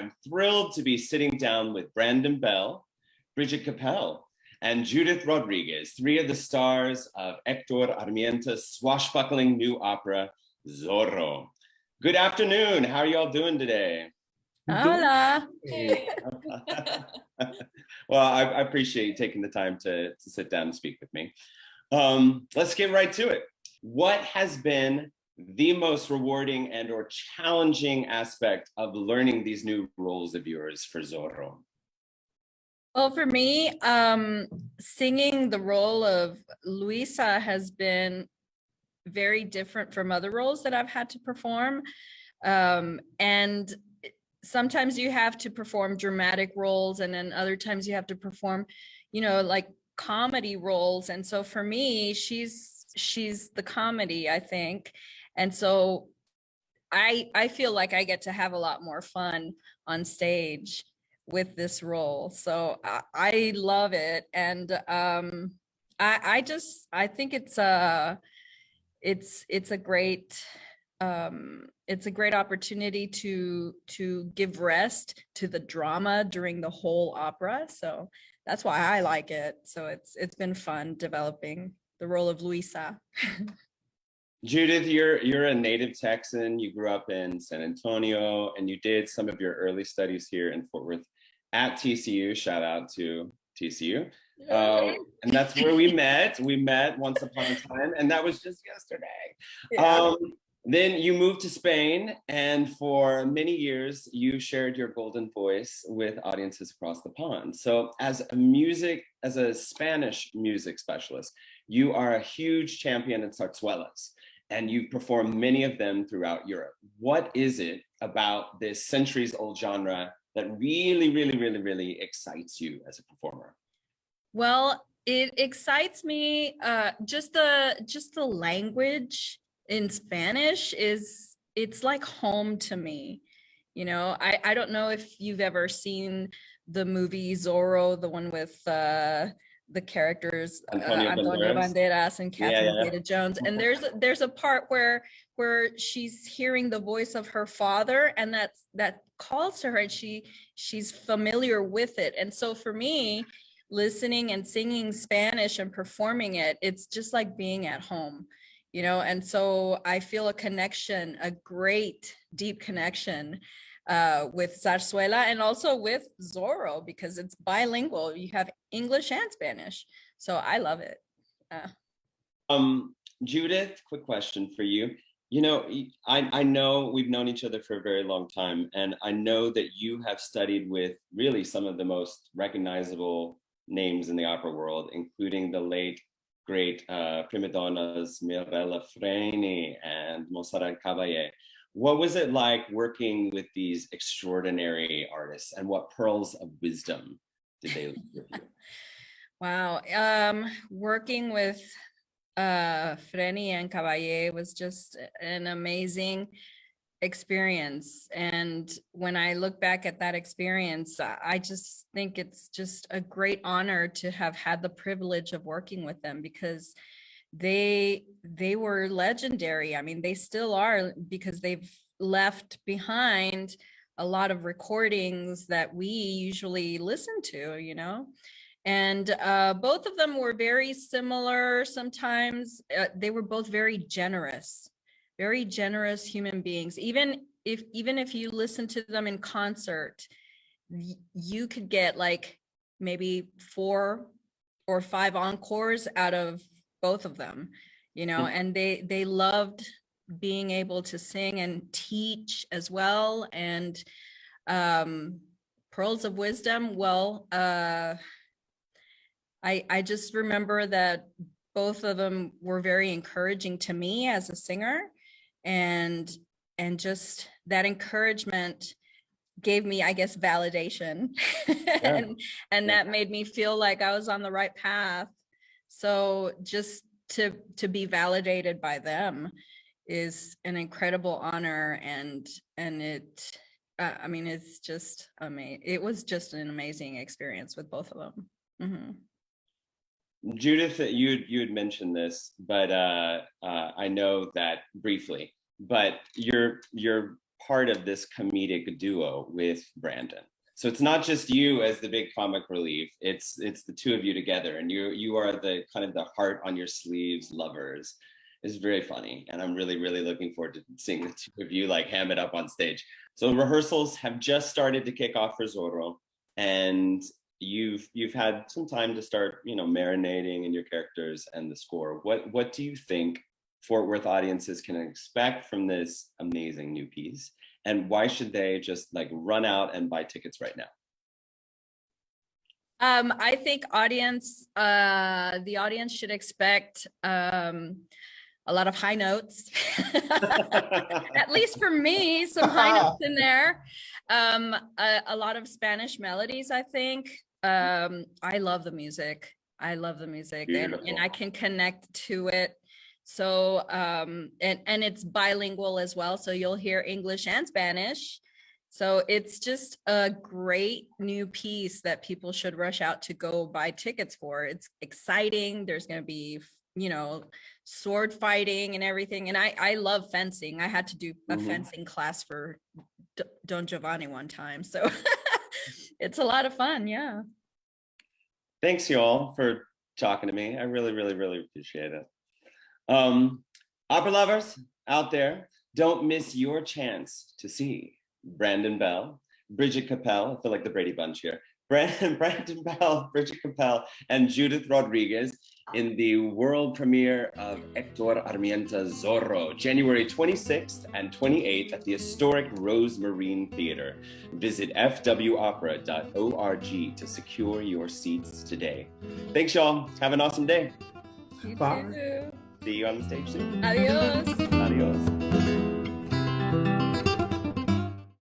I'm thrilled to be sitting down with Brandon Bell, Bridget Capel, and Judith Rodriguez, three of the stars of Hector Armienta's swashbuckling new opera, Zorro. Good afternoon. How are y'all doing today? Hola. Well, I appreciate you taking the time to sit down and speak with me. Let's get right to it. What has been the most rewarding and or challenging aspect of learning these new roles of yours for Zorro? Well, for me, singing the role of Luisa has been very different from other roles that I've had to perform. And sometimes you have to perform dramatic roles, and then other times you have to perform, like comedy roles. And so for me, she's the comedy, I think. And so I feel like I get to have a lot more fun on stage with this role. So I love it. And I think it's a great opportunity to give rest to the drama during the whole opera. So that's why I like it. So it's been fun developing the role of Luisa. Judith, you're a native Texan. You grew up in San Antonio, and you did some of your early studies here in Fort Worth at TCU. Shout out to TCU. And that's where we met. We met once upon a time, and that was just yesterday. Yeah. Then you moved to Spain, and for many years, you shared your golden voice with audiences across the pond. So as a Spanish music specialist, you are a huge champion in zarzuelas, and you perform many of them throughout Europe. What is it about this centuries-old genre that really, really, really, really excites you as a performer? Well, it excites me. Just the language in Spanish it's like home to me. I don't know if you've ever seen the movie Zorro, the one with the characters Antonio Banderas and Catherine Zeta-Jones. And there's a part where she's hearing the voice of her father, and that calls to her, and she's familiar with it. And so for me, listening and singing Spanish and performing it, it's just like being at home, and so I feel a connection, a great deep connection with zarzuela and also with Zorro, because it's bilingual. You have English and Spanish. So I love it. Judith, quick question for you. I know we've known each other for a very long time, and I know that you have studied with really some of the most recognizable names in the opera world, including the late great prima donnas Mirella Freni and Montserrat Caballé. What was it like working with these extraordinary artists, and what pearls of wisdom did they leave with you? Wow. Working with Freni and Caballé was just an amazing experience. And when I look back at that experience, I just think it's just a great honor to have had the privilege of working with them, because they were legendary. I mean, they still are, because they've left behind a lot of recordings that we usually listen to, and both of them were very similar. Sometimes they were both very generous human beings. Even if you listen to them in concert, you could get like maybe 4 or 5 encores out of both of them, and they loved being able to sing and teach as well. And pearls of wisdom, well, I just remember that both of them were very encouraging to me as a singer, and just that encouragement gave me, I guess, validation. Yeah. and that made me feel like I was on the right path. So just to be validated by them is an incredible honor, and it it's just amazing. It was just an amazing experience with both of them. Mm-hmm. Judith, you had mentioned this, but I know that briefly, but you're part of this comedic duo with Brandon. So it's not just you as the big comic relief, it's the two of you together, and you are the kind of the heart on your sleeves lovers. It's very funny, and I'm really, really looking forward to seeing the two of you like ham it up on stage. So rehearsals have just started to kick off for Zorro, and you've had some time to start, you know, marinating in your characters and the score. What do you think Fort Worth audiences can expect from this amazing new piece? And why should they just like run out and buy tickets right now? I think the audience should expect a lot of high notes. At least for me, some high notes in there. A lot of Spanish melodies, I think. I love the music. And I can connect to it. So and it's bilingual as well, so you'll hear English and Spanish. So it's just a great new piece that people should rush out to go buy tickets for. It's exciting. There's going to be, you know, sword fighting and everything, and I love fencing. I had to do a fencing class for Don Giovanni one time, so it's a lot of fun. Yeah, thanks y'all for talking to me. I really, really, really appreciate it. Opera lovers out there, don't miss your chance to see Brandon Bell, Bridget Capel, I feel like the Brady Bunch here, Brandon Bell, Bridget Capel, and Judith Rodriguez in the world premiere of Hector Armienta's Zorro, January 26th and 28th at the historic Rose Marine Theater. Visit fwopera.org to secure your seats today. Thanks, y'all. Have an awesome day. you too. See you on the stage soon. Adios.